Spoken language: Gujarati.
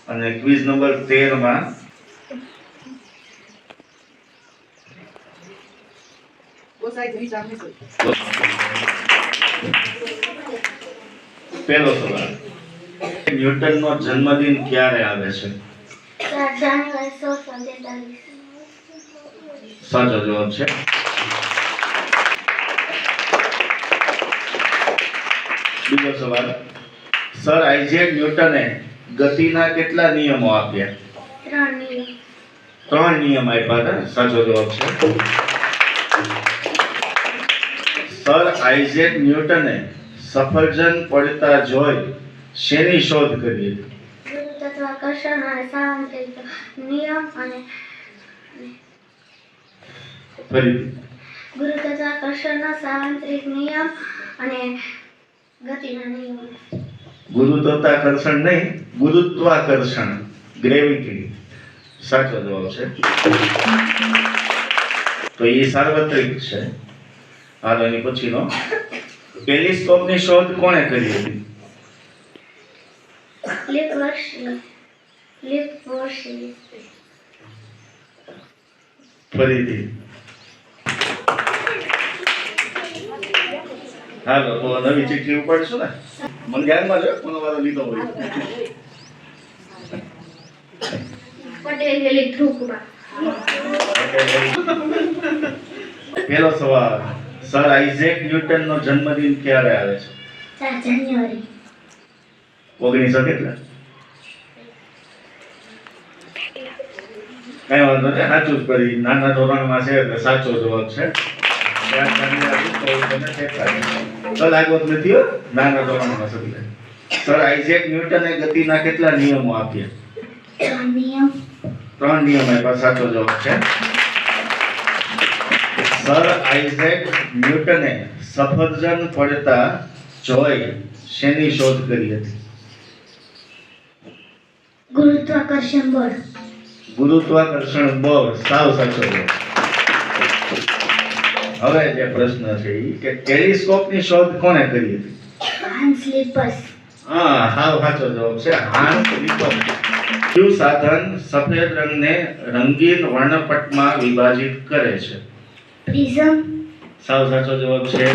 અને ક્વિઝ નંબર 13 માં પહેલો સવાલ, ન્યૂટનનો જન્મદિન ક્યારે આવે છે? 4 જાન્યુઆરી 1643. સાચો જવાબ છે. બીજો સવાલ, સર આઇઝેક ન્યૂટને ગતિના કેટલા નિયમો આપ્યા? 3 નિયમ. 3 નિયમ આપ્યા હતા. સાચો જવાબ છે. સર આઇઝેક ન્યૂટને સફરજન પડતા જોઈ શેની શોધ કરી હતી? ગુરુત્વાકર્ષણ અને સાર્વત્રિક નિયમ અને ફરીથી. ગુરુત્વાકર્ષણનો સાર્વત્રિક નિયમ અને ગતિના નિયમ. ગુરુત્વાકર્ષણ નહીં, ગુરુત્વાકર્ષણ, ગ્રેવિટી. સાચો જવાબ છે. તો એ સાર્વત્રિક છે. હાલ એની પછીનો, ટેલિસ્કોપની શોધ કોણે કરી હતી? લિપવોર્સી. ફરીથી. હાલો તો નવી ચિઠ્ઠી ઉપાડશું ને. મને ધ્યાનમાં જો કોનો વારો લીધો હોય. પટેલ ધ્રુવકુમાર. પહેલો સવાલ, સર આઇઝેક ન્યૂટનનો જન્મદિન ક્યારે આવે છે? 4 જાન્યુઆરી. 1900 કેટલા? કઈ વાંધો નહીં, સાચું જ કરી. નાના ધોરણમાં છે એટલે સાચો જવાબ છે. લાગવત નથી હો, નાના ધોરણમાં સમજે. સર આઇઝેક ન્યૂટને ગતિના કેટલા નિયમો આપ્યા? 3 નિયમ. 3 નિયમ આપ્યા. સાચો જવાબ છે. સર આઇઝેક ન્યૂટને સફરજન પડતા જોઈ શેની શોધ કરી હતી? ગુરુત્વાકર્ષણ બળ. ગુરુત્વાકર્ષણ બળ. સાવ સાચો જવાબ. હવે જે પ્રશ્ન છે એ કે ટેલિસ્કોપની શોધ કોણે કરી હતી? હાન્સ લિપસ. હા, સાવ સાચો જવાબ છે. હાન્સ લિપસ. કયું સાધન સફેદ રંગને રંગીન વર્ણપટમાં વિભાજિત કરે છે? પ્રિઝમ. સાવ સાચો જવાબ છે.